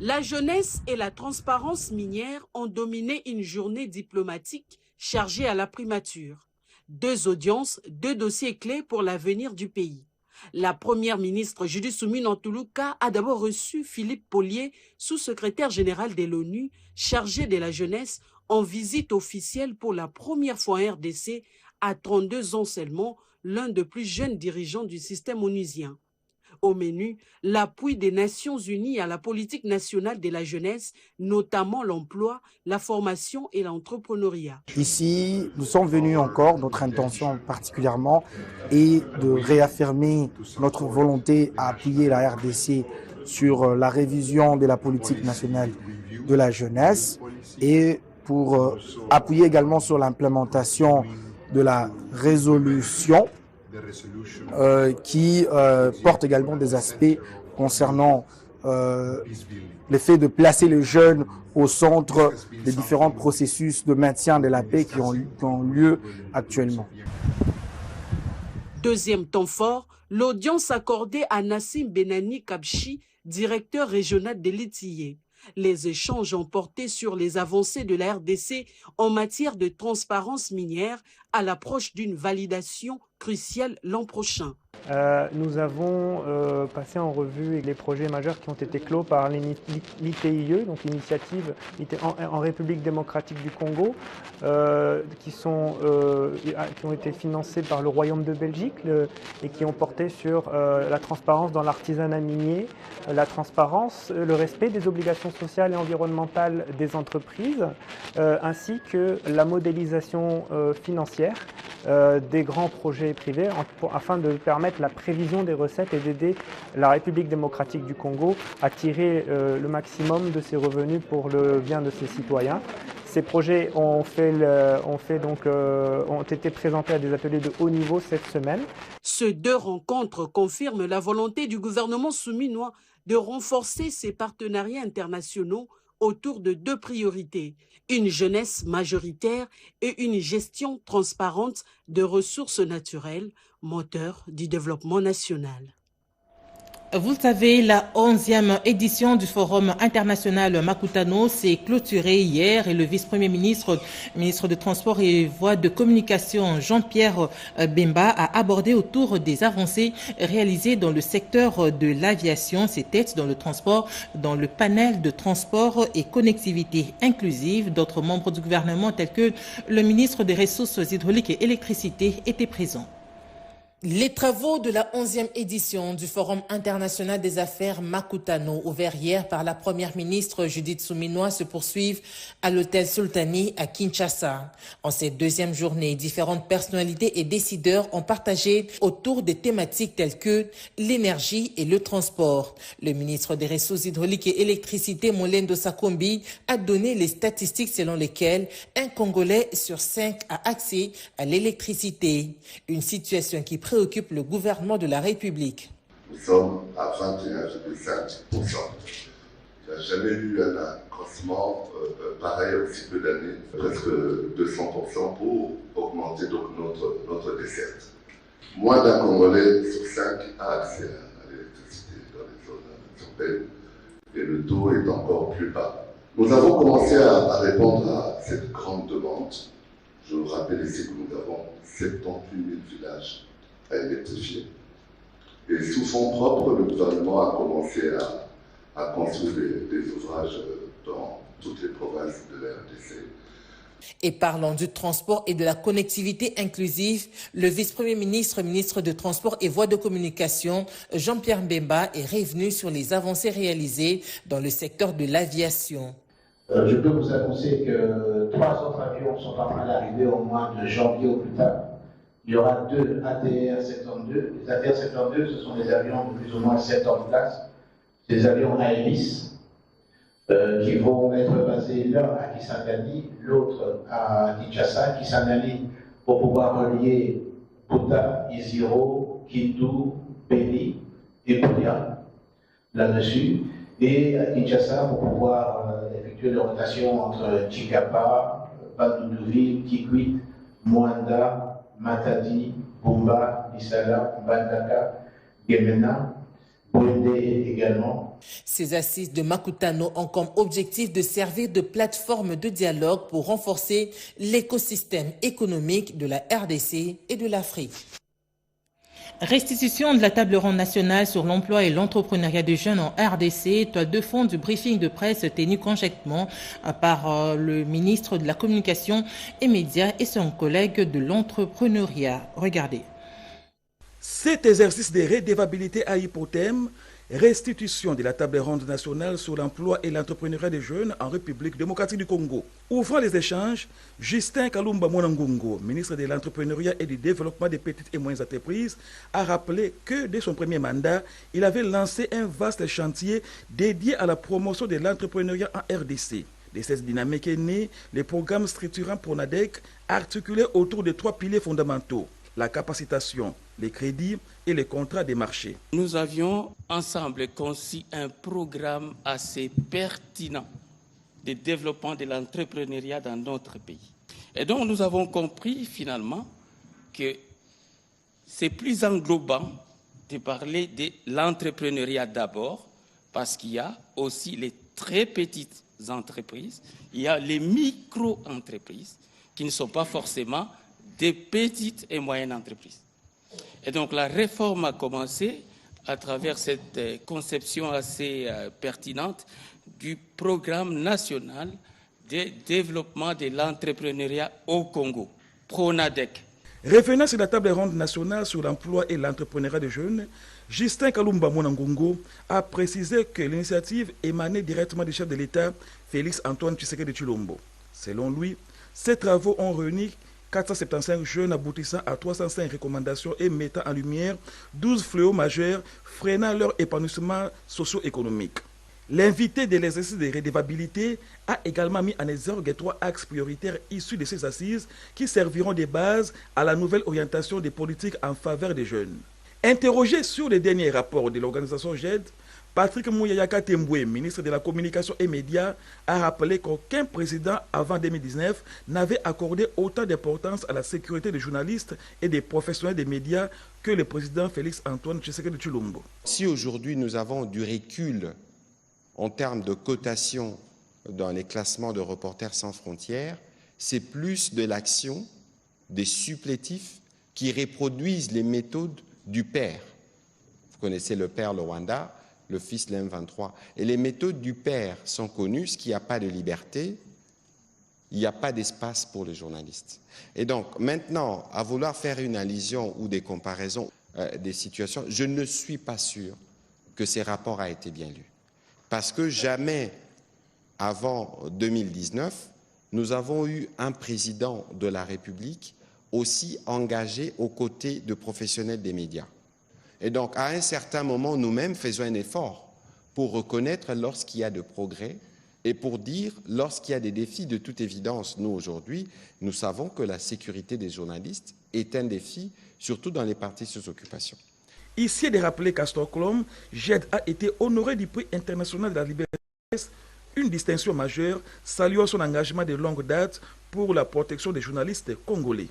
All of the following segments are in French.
La jeunesse et la transparence minière ont dominé une journée diplomatique chargée à la primature. 2 audiences, 2 dossiers clés pour l'avenir du pays. La première ministre Judith Suminwa Tuluka a d'abord reçu Philippe Pollier, sous-secrétaire général de l'ONU, chargé de la jeunesse, en visite officielle pour la première fois en RDC à 32 ans seulement, l'un des plus jeunes dirigeants du système onusien. Au menu, l'appui des Nations Unies à la politique nationale de la jeunesse, notamment l'emploi, la formation et l'entrepreneuriat. Ici, nous sommes venus encore, notre intention particulièrement est de réaffirmer notre volonté à appuyer la RDC sur la révision de la politique nationale de la jeunesse et pour appuyer également sur l'implémentation de la résolution qui porte également des aspects concernant le fait de placer les jeunes au centre des différents processus de maintien de la paix qui ont lieu actuellement. Deuxième temps fort, l'audience accordée à Nassim Benani Kabchi, directeur régional de l'ITIE. Les échanges ont porté sur les avancées de la RDC en matière de transparence minière à l'approche d'une validation cruciale l'an prochain. Nous avons passé en revue les projets majeurs qui ont été clos par l'ITIE, donc l'initiative en République démocratique du Congo, qui ont été financés par le Royaume de Belgique et qui ont porté sur la transparence dans l'artisanat minier, la transparence, le respect des obligations sociales et environnementales des entreprises, ainsi que la modélisation financière des grands projets privés afin de permettre la prévision des recettes et d'aider la République démocratique du Congo à tirer le maximum de ses revenus pour le bien de ses citoyens. Ces projets ont été présentés à des ateliers de haut niveau cette semaine. Ces 2 rencontres confirment la volonté du gouvernement souminois de renforcer ses partenariats internationaux autour de 2 priorités, une jeunesse majoritaire et une gestion transparente de ressources naturelles, moteur du développement national. Vous le savez, la 11e édition du Forum international Makutano s'est clôturée hier et le vice-premier ministre, ministre de Transport et Voies de Communication, Jean-Pierre Bemba, a abordé autour des avancées réalisées dans le secteur de l'aviation, ses têtes dans le transport, dans le panel de transport et connectivité inclusive. D'autres membres du gouvernement, tels que le ministre des Ressources hydrauliques et électricité, étaient présents. Les travaux de la 11e édition du Forum international des affaires Makutano, ouvert hier par la première ministre Judith Suminwa, se poursuivent à l'hôtel Sultani à Kinshasa. En cette 2e journée, différentes personnalités et décideurs ont partagé autour des thématiques telles que l'énergie et le transport. Le ministre des Ressources hydrauliques et électricité, Molendo Sakombi, a donné les statistiques selon lesquelles un Congolais sur 5 a accès à l'électricité. Une situation qui préoccupe le gouvernement de la République. Nous sommes à 21,5%. Il n'y a jamais eu un accroissement pareil en si peu d'années, presque 200% pour augmenter donc notre desserte. Moins d'un Congolais sur 5 a accès à l'électricité dans les zones urbaines et le taux est encore plus bas. Nous avons commencé à répondre à cette grande demande. Je vous rappelle ici que nous avons 78 000 villages à électrifier. Et sous fonds propres, le gouvernement a commencé à construire des ouvrages dans toutes les provinces de la RDC. Et parlant du transport et de la connectivité inclusive, le vice-premier ministre, ministre de Transport et Voies de Communication, Jean-Pierre Bemba, est revenu sur les avancées réalisées dans le secteur de l'aviation. Je peux vous annoncer que 3 autres avions sont en train d'arriver au mois de janvier au plus tard. Il y aura 2 ATR-72. Les ATR-72, ce sont des avions de plus ou moins 7 ans de place. Des avions à hélice qui vont être basés l'un à Kisangani, l'autre à Kinshasa. Kisangani pour pouvoir relier Buta, Iziro, Kindu, Beni et Pouya là-dessus. Et à Kinshasa pour pouvoir effectuer des rotations entre Chikapa, Bandunduvi, Kikwit, Mwanda, Matadi, Bumba, Isala, Bandaka, Gemena, également. Ces assises de Makutano ont comme objectif de servir de plateforme de dialogue pour renforcer l'écosystème économique de la RDC et de l'Afrique. Restitution de la table ronde nationale sur l'emploi et l'entrepreneuriat des jeunes en RDC, toile de fond du briefing de presse tenu conjointement par le ministre de la Communication et Médias et son collègue de l'entrepreneuriat. Regardez. Cet exercice de redevabilité a eu pour thème restitution de la table ronde nationale sur l'emploi et l'entrepreneuriat des jeunes en République démocratique du Congo. Ouvrant les échanges, Justin Kalumba Mwanangungo, ministre de l'entrepreneuriat et du développement des petites et moyennes entreprises, a rappelé que dès son premier mandat, il avait lancé un vaste chantier dédié à la promotion de l'entrepreneuriat en RDC. De cette dynamique est né le programme structurant Pronadec, articulé autour de 3 piliers fondamentaux: la capacitation, les crédits et les contrats des marchés. Nous avions ensemble conçu un programme assez pertinent de développement de l'entrepreneuriat dans notre pays. Et donc nous avons compris finalement que c'est plus englobant de parler de l'entrepreneuriat d'abord, parce qu'il y a aussi les très petites entreprises, il y a les micro-entreprises qui ne sont pas forcément des petites et moyennes entreprises. Et donc la réforme a commencé à travers cette conception assez pertinente du programme national de développement de l'entrepreneuriat au Congo, Pronadec. Revenant sur la table ronde nationale sur l'emploi et l'entrepreneuriat des jeunes, Justin Kalumba Mwanangungo a précisé que l'initiative émanait directement du chef de l'État, Félix Antoine Tshisekedi Tshilombo. Selon lui, ces travaux ont réuni 475 jeunes aboutissant à 305 recommandations et mettant en lumière 12 fléaux majeurs freinant leur épanouissement socio-économique. L'invité de l'exercice de redevabilité a également mis en exergue 3 axes prioritaires issus de ces assises qui serviront de base à la nouvelle orientation des politiques en faveur des jeunes. Interrogé sur les derniers rapports de l'organisation GED, Patrick Mouyayaka Temboué, ministre de la Communication et Médias, a rappelé qu'aucun président avant 2019 n'avait accordé autant d'importance à la sécurité des journalistes et des professionnels des médias que le président Félix Antoine Tshisekedi Tshilombo. Si aujourd'hui nous avons du recul en termes de cotation dans les classements de Reporters sans frontières, c'est plus de l'action des supplétifs qui reproduisent les méthodes du père. Vous connaissez le père Lwanda, le fils l'M23. Et les méthodes du père sont connues, ce qu'il n'y a pas de liberté, il n'y a pas d'espace pour les journalistes. Et donc maintenant, à vouloir faire une allusion ou des comparaisons des situations, je ne suis pas sûr que ces rapports aient été bien lus. Parce que jamais avant 2019, nous avons eu un président de la République aussi engagé aux côtés de professionnels des médias. Et donc, à un certain moment, nous-mêmes faisons un effort pour reconnaître lorsqu'il y a de progrès et pour dire lorsqu'il y a des défis. De toute évidence, nous, aujourd'hui, nous savons que la sécurité des journalistes est un défi, surtout dans les partis sous occupation. Ici est de rappeler qu'à Stockholm, GED a été honoré du prix international de la liberté de la presse, une distinction majeure, saluant son engagement de longue date pour la protection des journalistes congolais.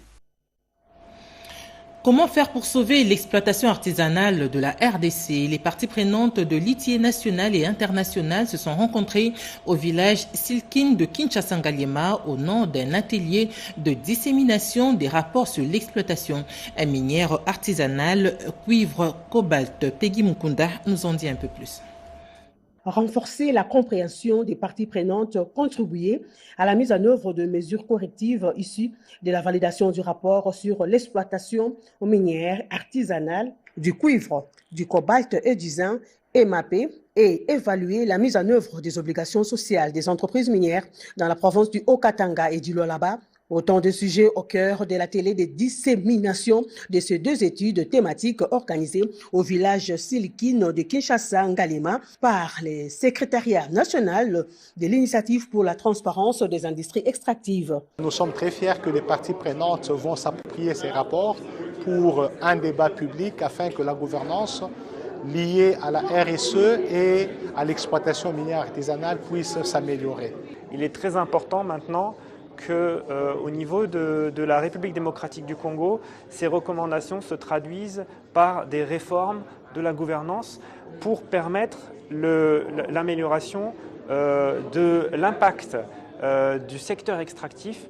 Comment faire pour sauver l'exploitation artisanale de la RDC? Les parties prenantes de l'ITIE national et international se sont rencontrées au village Silkin de Kinshasa-Ngaliema au nom d'un atelier de dissémination des rapports sur l'exploitation minière artisanale cuivre cobalt. Peggy Mukunda nous en dit un peu plus. Renforcer la compréhension des parties prenantes, contribuer à la mise en œuvre de mesures correctives issues de la validation du rapport sur l'exploitation minière artisanale du cuivre, du cobalt et du zinc MAP et évaluer la mise en œuvre des obligations sociales des entreprises minières dans la province du Haut-Katanga et du Lualaba. Autant de sujets au cœur de l'atelier de dissémination de ces 2 études thématiques organisées au village Silkin de Kinshasa-Ngaliema par le secrétariat national de l'initiative pour la transparence des industries extractives. Nous sommes très fiers que les parties prenantes vont s'approprier ces rapports pour un débat public afin que la gouvernance liée à la RSE et à l'exploitation minière artisanale puisse s'améliorer. Il est très important maintenant qu'au niveau de la République démocratique du Congo, ces recommandations se traduisent par des réformes de la gouvernance pour permettre l'amélioration de l'impact du secteur extractif.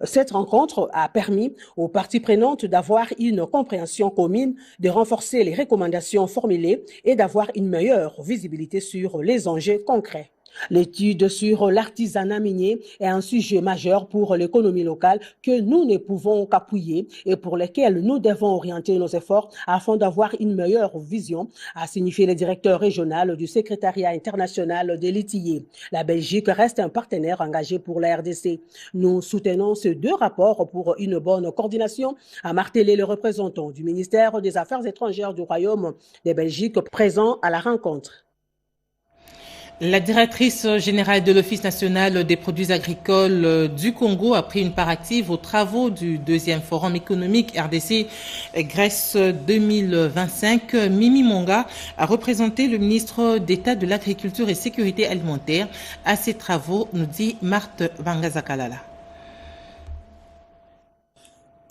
Cette rencontre a permis aux parties prenantes d'avoir une compréhension commune, de renforcer les recommandations formulées et d'avoir une meilleure visibilité sur les enjeux concrets. L'étude sur l'artisanat minier est un sujet majeur pour l'économie locale que nous ne pouvons qu'appuyer et pour lequel nous devons orienter nos efforts afin d'avoir une meilleure vision, a signifié le directeur régional du secrétariat international de l'ITIE. La Belgique reste un partenaire engagé pour la RDC. Nous soutenons ces deux rapports pour une bonne coordination, a martelé le représentant du ministère des Affaires étrangères du Royaume de Belgique présent à la rencontre. La directrice générale de l'Office national des produits agricoles du Congo a pris une part active aux travaux du deuxième forum économique RDC-Grèce 2025. Mimi Monga a représenté le ministre d'État de l'Agriculture et Sécurité alimentaire à ces travaux, nous dit Marthe Bangazakalala.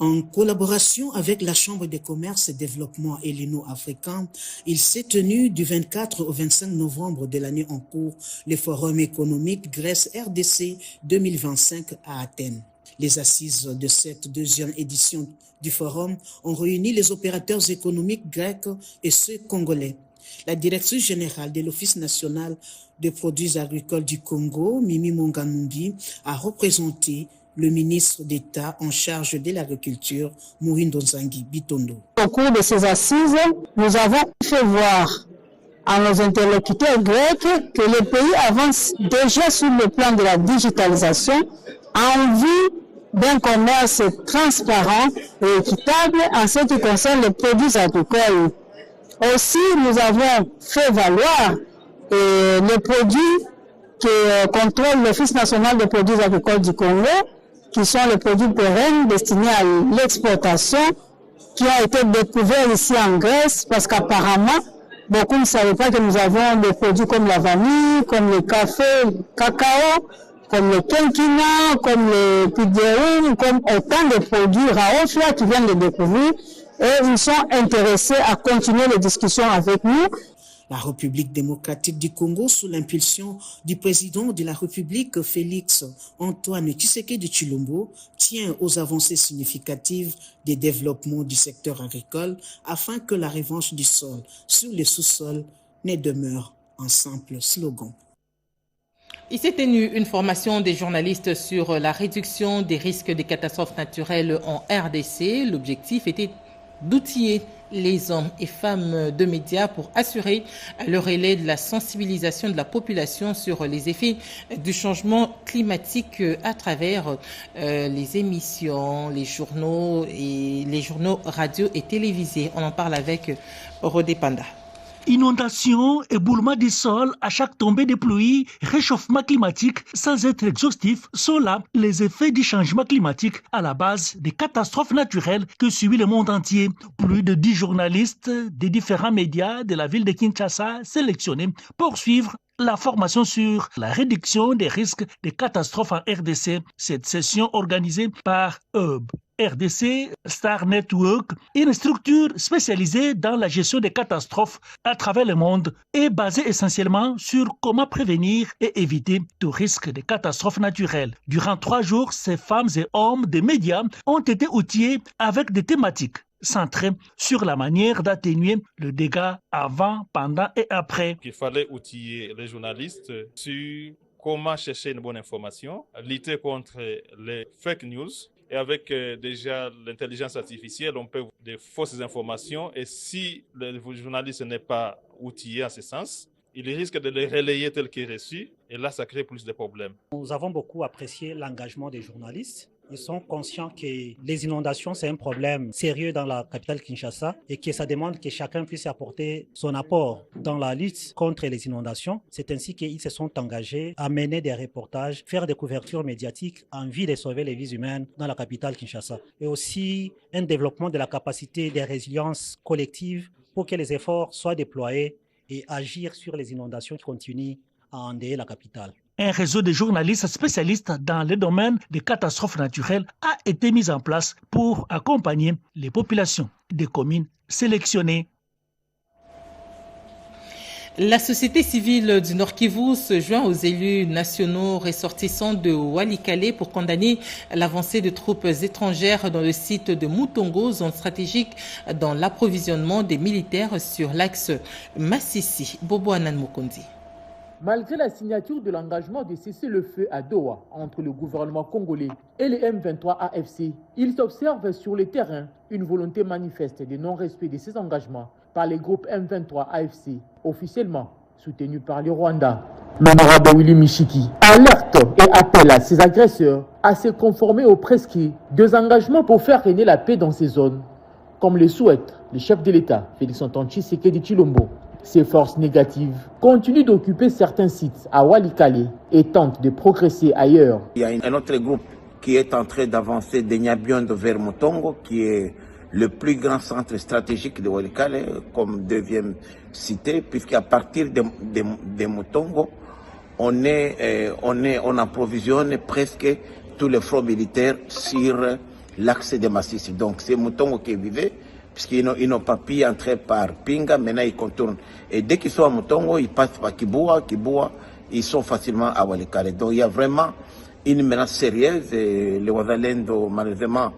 En collaboration avec la Chambre de commerce et développement héléno-africain, il s'est tenu du 24 au 25 novembre de l'année en cours le Forum économique Grèce-RDC 2025 à Athènes. Les assises de cette deuxième édition du Forum ont réuni les opérateurs économiques grecs et ceux congolais. La directrice générale de l'Office national des produits agricoles du Congo, Mimi Monga Numbi, a représenté le ministre d'État en charge de l'agriculture, Mourindo Nzangi Bitondo. Au cours de ces assises, nous avons fait voir à nos interlocuteurs grecs que le pays avance déjà sur le plan de la digitalisation en vue d'un commerce transparent et équitable en ce qui concerne les produits agricoles. Aussi, nous avons fait valoir les produits que contrôle l'Office national des produits agricoles du Congo, qui sont les produits pérennes destinés à l'exportation, qui ont été découverts ici en Grèce, parce qu'apparemment, beaucoup ne savaient pas que nous avons des produits comme la vanille, comme le café, le cacao, comme le quinquina, comme le pidéine, comme autant de produits rares qui viennent de découvrir, et ils sont intéressés à continuer les discussions avec nous. La République démocratique du Congo, sous l'impulsion du président de la République, Félix Antoine Tshisekedi Tshilombo, tient aux avancées significatives des développements du secteur agricole afin que la revanche du sol sur les sous-sols ne demeure un simple slogan. Il s'est tenu une formation des journalistes sur la réduction des risques des catastrophes naturelles en RDC. L'objectif était d'outiller les hommes et femmes de médias pour assurer le relais de la sensibilisation de la population sur les effets du changement climatique à travers les émissions, les journaux radio et télévisés. On en parle avec Rodé Panda. Inondations, éboulement du sol à chaque tombée de pluie, réchauffement climatique, sans être exhaustif, sont là les effets du changement climatique à la base des catastrophes naturelles que subit le monde entier. Plus de 10 journalistes des différents médias de la ville de Kinshasa sélectionnés pour suivre la formation sur la réduction des risques de catastrophes en RDC. Cette session organisée par Hub RDC Star Network, une structure spécialisée dans la gestion des catastrophes à travers le monde, est basée essentiellement sur comment prévenir et éviter tout risque de catastrophes naturelles. Durant 3 jours, ces femmes et hommes des médias ont été outillés avec des thématiques centrées sur la manière d'atténuer le dégât avant, pendant et après. Il fallait outiller les journalistes sur comment chercher une bonne information, lutter contre les fake news. Et avec déjà l'intelligence artificielle, on peut des fausses informations. Et si le journaliste n'est pas outillé en ce sens, il risque de les relayer tel qu'il est reçu. Et là, ça crée plus de problèmes. Nous avons beaucoup apprécié l'engagement des journalistes. Ils sont conscients que les inondations, c'est un problème sérieux dans la capitale Kinshasa et que ça demande que chacun puisse apporter son apport dans la lutte contre les inondations. C'est ainsi qu'ils se sont engagés à mener des reportages, faire des couvertures médiatiques en vue de sauver les vies humaines dans la capitale Kinshasa. Et aussi un développement de la capacité de résilience collective pour que les efforts soient déployés et agir sur les inondations qui continuent à endeuiller la capitale. Un réseau de journalistes spécialistes dans le domaine des catastrophes naturelles a été mis en place pour accompagner les populations des communes sélectionnées. La société civile du Nord Kivu se joint aux élus nationaux ressortissants de Walikale pour condamner l'avancée de troupes étrangères dans le site de Mutongo, zone stratégique dans l'approvisionnement des militaires sur l'axe Massissi. Bobo Anan Mukondi. Malgré la signature de l'engagement de cessez-le-feu à Doha entre le gouvernement congolais et les M23 AFC, il s'observe sur le terrain une volonté manifeste de non-respect de ces engagements par les groupes M23 AFC, officiellement soutenus par le Rwanda. L'honorable Willy Michiki alerte et appelle à ses agresseurs à se conformer aux prescrits des engagements pour faire régner la paix dans ces zones, comme le souhaite le chef de l'État, Félix Antoine Tshisekedi Tshilombo. Ces forces négatives continuent d'occuper certains sites à Walikale et tentent de progresser ailleurs. Il y a un autre groupe qui est en train d'avancer de Nyabiondo vers Mutongo, qui est le plus grand centre stratégique de Walikale, comme deuxième cité, puisqu'à partir de Mutongo, on approvisionne presque tous les fronts militaires sur l'axe de Massissi. Donc c'est Mutongo qui est vivé, puisqu'ils n'ont pas pu entrer par Pinga, maintenant ils contournent. Et dès qu'ils sont à Mutongo, ils passent par Kiboua, ils sont facilement à Walikale. Donc il y a vraiment une menace sérieuse et les Wazalendo, malheureusement,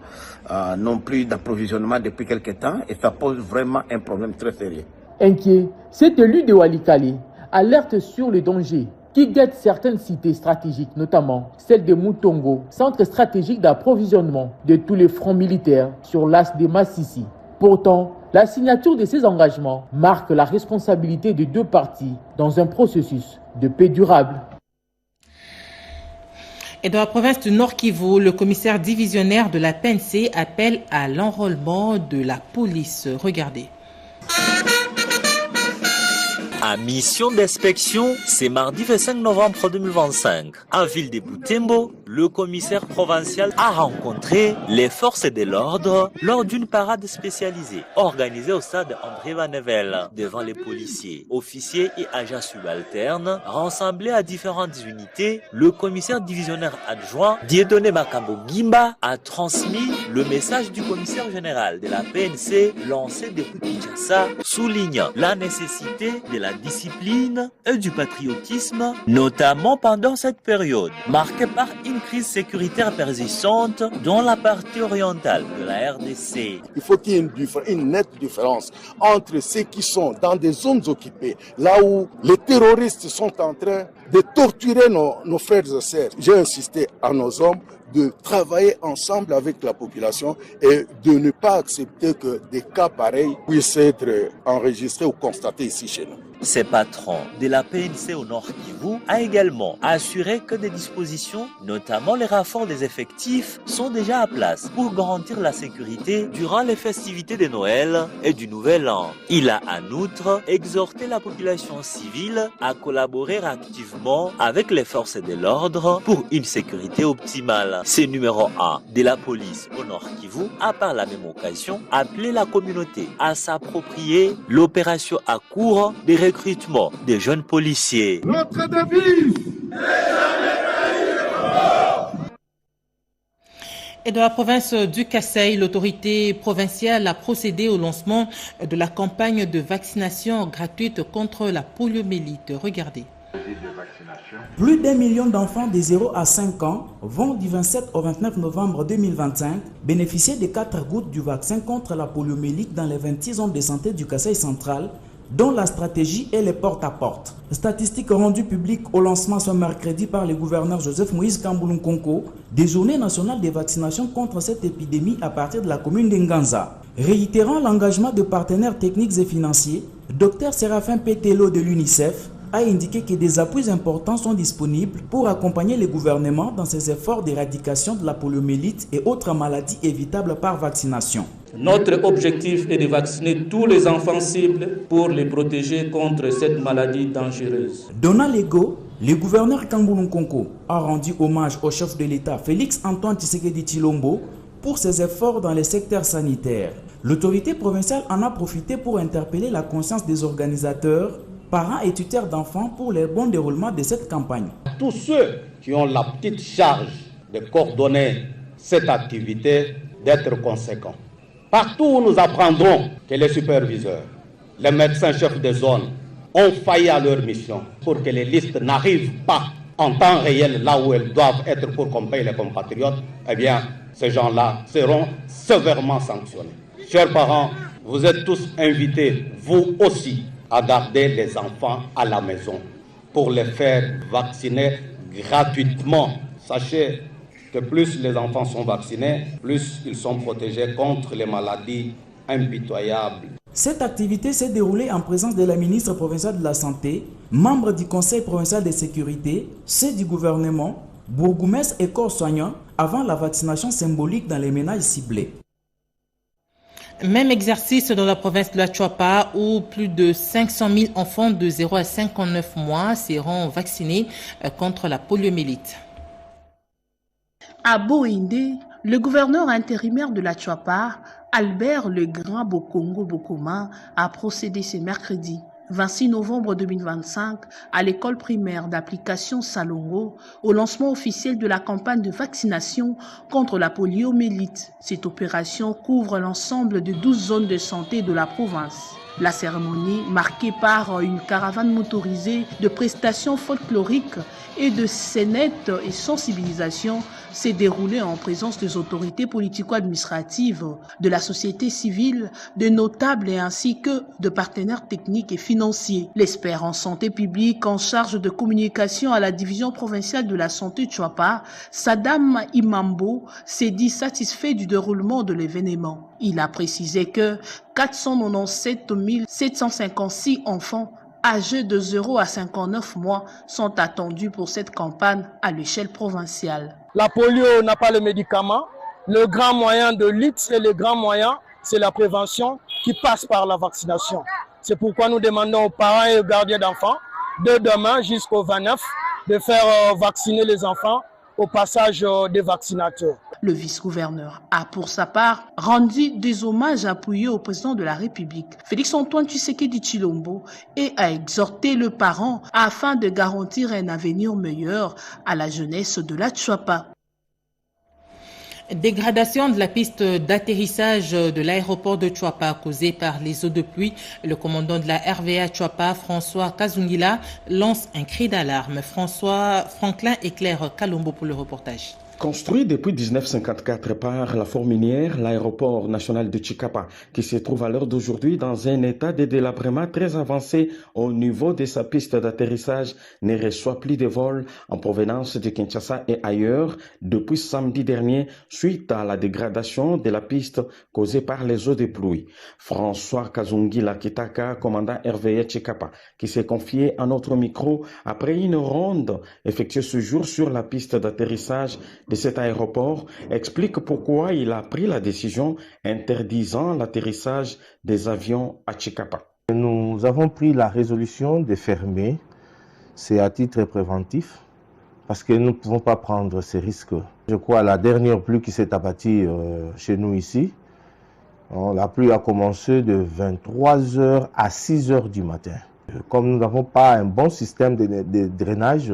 n'ont plus d'approvisionnement depuis quelques temps et ça pose vraiment un problème très sérieux. Inquiet, cet élu de Walikale alerte sur le danger qui guette certaines cités stratégiques, notamment celle de Mutongo, centre stratégique d'approvisionnement de tous les fronts militaires sur l'axe de Massissi. Pourtant, la signature de ces engagements marque la responsabilité des deux parties dans un processus de paix durable. Et dans la province du Nord Kivu, le commissaire divisionnaire de la PNC appelle à l'enrôlement de la police. Regardez. À mission d'inspection, c'est mardi 25 novembre 2025. En ville de Butembo, le commissaire provincial a rencontré les forces de l'ordre lors d'une parade spécialisée organisée au stade André Vanevel devant les policiers, officiers et agents subalternes rassemblés à différentes unités. Le commissaire divisionnaire adjoint Dieudonné Makambo Gimba a transmis le message du commissaire général de la PNC lancé depuis Kinshasa, soulignant la nécessité de la discipline et du patriotisme, notamment pendant cette période marquée par une crise sécuritaire persistante dans la partie orientale de la RDC. Il faut qu'il y ait une nette différence entre ceux qui sont dans des zones occupées, là où les terroristes sont en train de torturer nos frères et sœurs. J'ai insisté à nos hommes de travailler ensemble avec la population et de ne pas accepter que des cas pareils puissent être enregistrés ou constatés ici chez nous. Ces patrons de la PNC au Nord Kivu a également assuré que des dispositions, notamment les renforts des effectifs, sont déjà à place pour garantir la sécurité durant les festivités de Noël et du Nouvel An. Il a en outre exhorté la population civile à collaborer activement avec les forces de l'ordre pour une sécurité optimale. C'est numéro 1 de la police au Nord Kivu a par la même occasion appelé la communauté à s'approprier l'opération à court des recrutement des jeunes policiers. Notre devise. Et dans la province du Kasaï, l'autorité provinciale a procédé au lancement de la campagne de vaccination gratuite contre la poliomyélite. Regardez. Plus d'1 million d'enfants de 0 à 5 ans vont du 27 au 29 novembre 2025 bénéficier des 4 gouttes du vaccin contre la poliomyélite dans les 26 zones de santé du Kasaï central, dont la stratégie est les porte-à-porte. Statistiques rendues publiques au lancement ce mercredi par le gouverneur Joseph Moïse Kamboulounkonko des journées nationales de vaccination contre cette épidémie à partir de la commune d'Nganza. Réitérant l'engagement de partenaires techniques et financiers, Dr Séraphin Pételo de l'UNICEF a indiqué que des appuis importants sont disponibles pour accompagner les gouvernements dans ces efforts d'éradication de la poliomyélite et autres maladies évitables par vaccination. Notre objectif est de vacciner tous les enfants cibles pour les protéger contre cette maladie dangereuse. Donnant l'ego, le gouverneur Kamboulounkonko a rendu hommage au chef de l'État Félix Antoine Tshisekedi Tshilombo pour ses efforts dans les secteurs sanitaires. L'autorité provinciale en a profité pour interpeller la conscience des organisateurs, parents et tuteurs d'enfants pour le bon déroulement de cette campagne. Tous ceux qui ont la petite charge de coordonner cette activité, d'être conséquents. Partout où nous apprendrons que les superviseurs, les médecins chefs de zone, ont failli à leur mission pour que les listes n'arrivent pas en temps réel là où elles doivent être pour qu'on paye les compatriotes, eh bien, ces gens-là seront sévèrement sanctionnés. Chers parents, vous êtes tous invités, vous aussi, à garder les enfants à la maison pour les faire vacciner gratuitement. Sachez que plus les enfants sont vaccinés, plus ils sont protégés contre les maladies impitoyables. Cette activité s'est déroulée en présence de la ministre provinciale de la Santé, membre du Conseil provincial de sécurité, ceux du gouvernement, bourgmestres et corps soignants avant la vaccination symbolique dans les ménages ciblés. Même exercice dans la province de la Chuapa où plus de 500 000 enfants de 0 à 59 mois seront vaccinés contre la poliomyélite. À Boindé, le gouverneur intérimaire de la Chuapa, Albert Le Grand Bokongo Bokoma, a procédé ce mercredi 26 novembre 2025 à l'école primaire d'application Salongo au lancement officiel de la campagne de vaccination contre la poliomyélite. Cette opération couvre l'ensemble de 12 zones de santé de la province. La cérémonie, marquée par une caravane motorisée de prestations folkloriques et de scénettes et sensibilisation, s'est déroulée en présence des autorités politico-administratives, de la société civile, de notables et ainsi que de partenaires techniques et financiers. L'expert en santé publique en charge de communication à la division provinciale de la santé Chuapa, Saddam Imambo, s'est dit satisfait du déroulement de l'événement. Il a précisé que 497 756 enfants âgés de 0 à 59 mois sont attendus pour cette campagne à l'échelle provinciale. La polio n'a pas le médicament. Le grand moyen de lutte et le grand moyen, c'est la prévention qui passe par la vaccination. C'est pourquoi nous demandons aux parents et aux gardiens d'enfants de demain jusqu'au 29 de faire vacciner les enfants au passage des vaccinateurs. Le vice-gouverneur a pour sa part rendu des hommages appuyés au président de la République, Félix-Antoine Tshisekedi Tshilombo, et a exhorté le parent afin de garantir un avenir meilleur à la jeunesse de la Chuapa. Dégradation de la piste d'atterrissage de l'aéroport de Chuapa causée par les eaux de pluie. Le commandant de la RVA Chuapa, François Kazungila, lance un cri d'alarme. Franklin éclaire Kalombo pour le reportage. Construit depuis 1954 par la Fourminière, l'aéroport national de Chikapa, qui se trouve à l'heure d'aujourd'hui dans un état de délabrement très avancé au niveau de sa piste d'atterrissage, ne reçoit plus de vols en provenance de Kinshasa et ailleurs depuis samedi dernier suite à la dégradation de la piste causée par les eaux de pluie. François Kazungila Kitaka, commandant RVA Chikapa, qui s'est confié à notre micro après une ronde effectuée ce jour sur la piste d'atterrissage de cet aéroport, explique pourquoi il a pris la décision interdisant l'atterrissage des avions à Chikapa. Nous avons pris la résolution de fermer, c'est à titre préventif, parce que nous ne pouvons pas prendre ces risques. Je crois à la dernière pluie qui s'est abattue chez nous ici, la pluie a commencé de 23h à 6h du matin. Comme nous n'avons pas un bon système de drainage,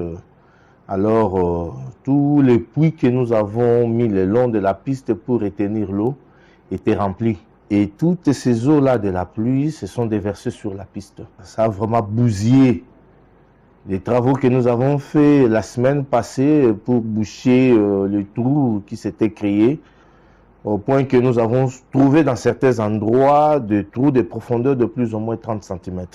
alors tous les puits que nous avons mis le long de la piste pour retenir l'eau étaient remplis. Et toutes ces eaux-là de la pluie se sont déversées sur la piste. Ça a vraiment bousillé les travaux que nous avons faits la semaine passée pour boucher le trou qui s'était créé, au point que nous avons trouvé dans certains endroits des trous de profondeur de plus ou moins 30 cm.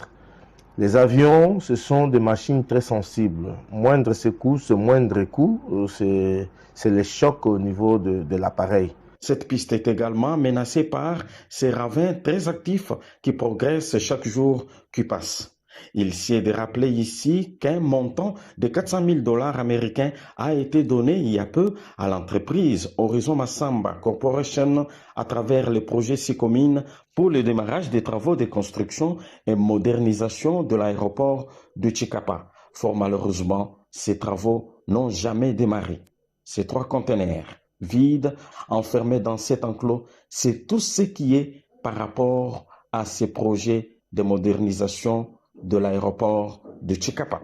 Les avions, ce sont des machines très sensibles. Moindre secousse, moindre coup, c'est le choc au niveau de l'appareil. Cette piste est également menacée par ces ravins très actifs qui progressent chaque jour qui passe. Il s'y est de rappeler ici qu'un montant de 400 000 $ américains a été donné il y a peu à l'entreprise Horizon Massamba Corporation à travers le projet SICOMINE pour le démarrage des travaux de construction et modernisation de l'aéroport de Chikapa. Fort malheureusement, ces travaux n'ont jamais démarré. Ces 3 conteneurs vides, enfermés dans cet enclos, c'est tout ce qui est par rapport à ces projets de modernisation de l'aéroport de Chikapa.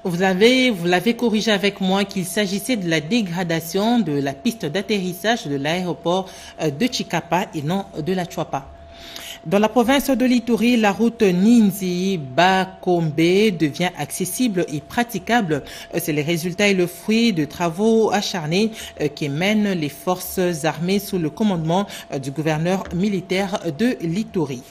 Vous l'avez corrigé avec moi qu'il s'agissait de la dégradation de la piste d'atterrissage de l'aéroport de Chikapa et non de la Chuapa. Dans la province de l'Ituri, la route Ninzi-Bakombe devient accessible et praticable. C'est le résultat et le fruit de travaux acharnés qui mènent les forces armées sous le commandement du gouverneur militaire de l'Ituri.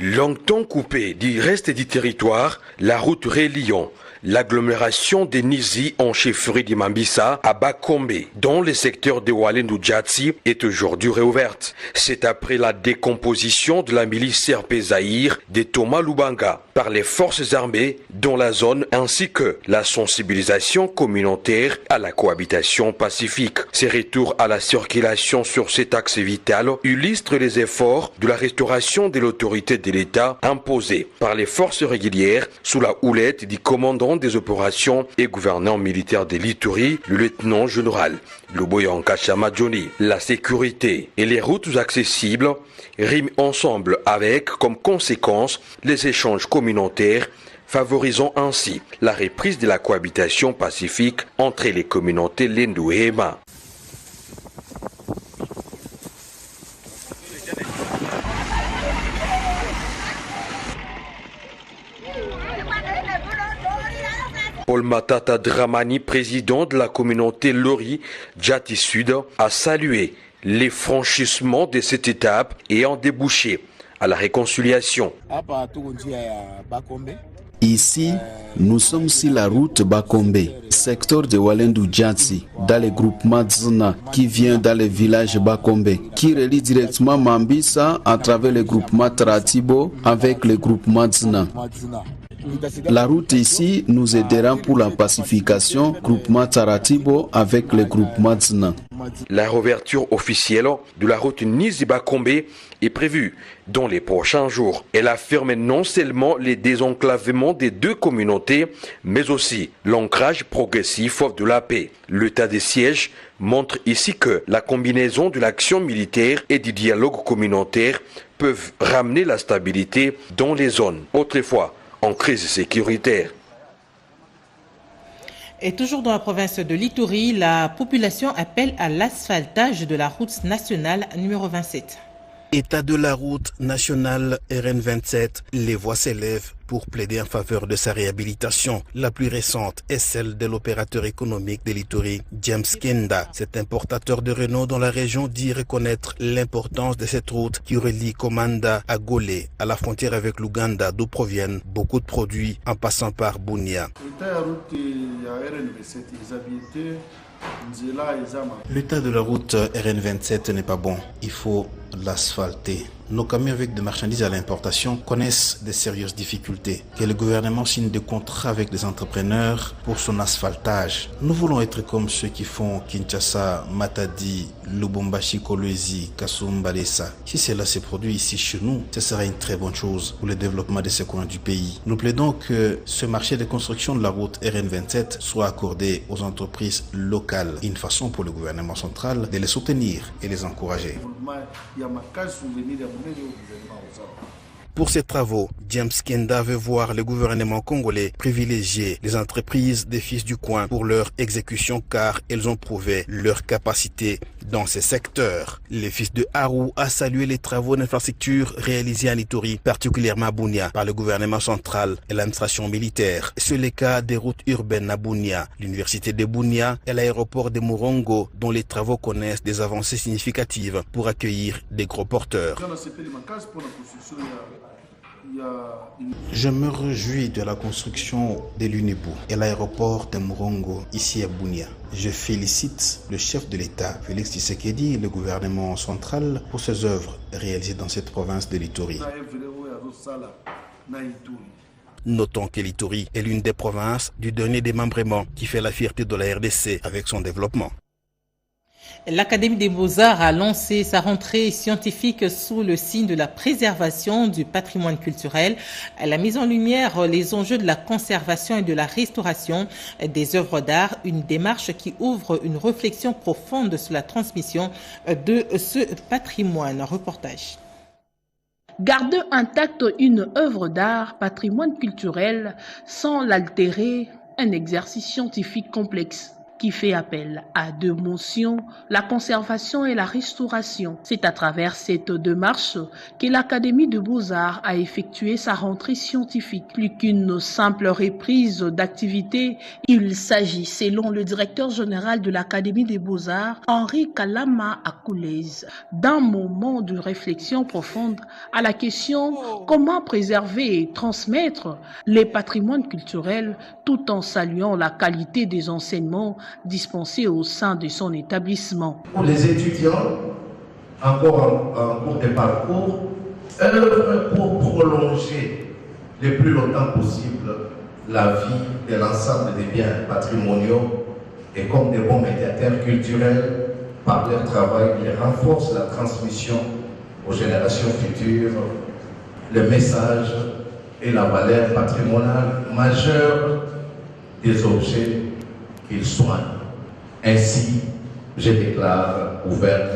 Longtemps coupée du reste du territoire, la route reliant l'agglomération de Nizi en chefferie de Mambisa à Bakombe, dans le secteur de Walendu-Djatsi, est aujourd'hui réouverte. C'est après la décomposition de la milice RP Zahir de Thomas Lubanga par les forces armées dans la zone, ainsi que la sensibilisation communautaire à la cohabitation pacifique. Ces retours à la circulation sur cet axe vital illustrent les efforts de la restauration de l'autorité de l'État imposée par les forces régulières sous la houlette du commandant des opérations et gouverneur militaire de l'Ituri, le lieutenant-général Luboyanka Chamadjoni. La sécurité et les routes accessibles riment ensemble avec, comme conséquence, les échanges communautaires, favorisant ainsi la reprise de la cohabitation pacifique entre les communautés Lendu et Hema. Paul Matata Dramani, président de la communauté Lori Djati Sud, a salué les franchissements de cette étape et en débouché à la réconciliation. Ici, nous sommes sur la route Bakombe, secteur de Walendu-Djatsi, dans le groupement Dzna, qui vient dans le village Bakombe, qui relie directement Mambisa à travers le groupement Tratibo avec le groupement Dzna. La route ici nous aidera pour la pacification, groupement Taratibo avec le groupement Dzna. La réouverture officielle de la route Nizi-Bakombe est prévue dans les prochains jours. Elle affirme non seulement le désenclavement des deux communautés, mais aussi l'ancrage progressif de la paix. L'état de siège montre ici que la combinaison de l'action militaire et du dialogue communautaire peuvent ramener la stabilité dans les zones autrefois en crise sécuritaire. Et toujours dans la province de l'Ituri, la population appelle à l'asphaltage de la route nationale numéro 27. État de la route nationale RN27, les voix s'élèvent pour plaider en faveur de sa réhabilitation. La plus récente est celle de l'opérateur économique de l'Ituri, James Kenda. Cet importateur de Renault dans la région dit reconnaître l'importance de cette route qui relie Komanda à Golé, à la frontière avec l'Ouganda, d'où proviennent beaucoup de produits en passant par Bunia. L'état de la route RN27 n'est pas bon. Il faut l'asphalter. Nos camions avec des marchandises à l'importation connaissent de sérieuses difficultés. Que le gouvernement signe des contrats avec des entrepreneurs pour son asphaltage. Nous voulons être comme ceux qui font Kinshasa, Matadi, Lubumbashi, Kolwezi, Kasum, Balesa. Si cela se produit ici chez nous, ce sera une très bonne chose pour le développement de ce coin du pays. Nous plaidons que ce marché de construction de la route RN27 soit accordé aux entreprises locales. Une façon pour le gouvernement central de les soutenir et les encourager. Pour ces travaux, James Kenda veut voir le gouvernement congolais privilégier les entreprises des fils du coin pour leur exécution car elles ont prouvé leur capacité dans ces secteurs. Les fils de Haru a salué les travaux d'infrastructure réalisés en Ituri, particulièrement à Bunia, par le gouvernement central et l'administration militaire. C'est le cas des routes urbaines à Bunia, l'université de Bunia et l'aéroport de Murongo, dont les travaux connaissent des avancées significatives pour accueillir des gros porteurs. Je me réjouis de la construction de l'Unibu et l'aéroport de Murongo ici à Bunia. Je félicite le chef de l'État, Félix Tshisekedi, et le gouvernement central pour ses œuvres réalisées dans cette province de l'Ituri. Notons que l'Ituri est l'une des provinces du dernier démembrement qui fait la fierté de la RDC avec son développement. L'Académie des Beaux-Arts a lancé sa rentrée scientifique sous le signe de la préservation du patrimoine culturel. Elle a mis en lumière les enjeux de la conservation et de la restauration des œuvres d'art, une démarche qui ouvre une réflexion profonde sur la transmission de ce patrimoine. Reportage. Garder intacte une œuvre d'art, patrimoine culturel, sans l'altérer, un exercice scientifique complexe. qui fait appel à deux notions, la conservation et la restauration. C'est à travers cette démarche que l'Académie de Beaux-Arts a effectué sa rentrée scientifique. Plus qu'une simple reprise d'activité, il s'agit, selon le directeur général de l'Académie des Beaux-Arts, Henri Kalama Akoulez, d'un moment de réflexion profonde à la question comment préserver et transmettre les patrimoines culturels tout en saluant la qualité des enseignements dispensés au sein de son établissement. Pour les étudiants, encore en cours de parcours, œuvre pour prolonger le plus longtemps possible la vie de l'ensemble des biens patrimoniaux et comme des bons médiateurs culturels, par leur travail, ils renforcent la transmission aux générations futures, le message et la valeur patrimoniale majeure des objets qu'ils soignent. Ainsi, je déclare ouverte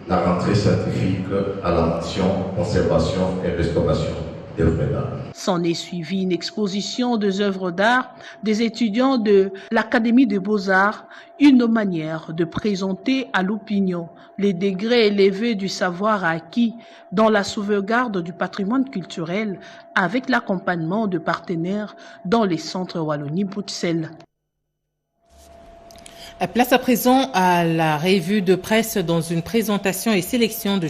la rentrée scientifique à la mention conservation et restauration d'œuvres d'art. S'en est suivi une exposition des œuvres d'art des étudiants de l'Académie des Beaux-Arts, une manière de présenter à l'opinion les degrés élevés du savoir acquis dans la sauvegarde du patrimoine culturel avec l'accompagnement de partenaires dans les centres Wallonie-Bruxelles. Place à présent à la revue de presse dans une présentation et sélection de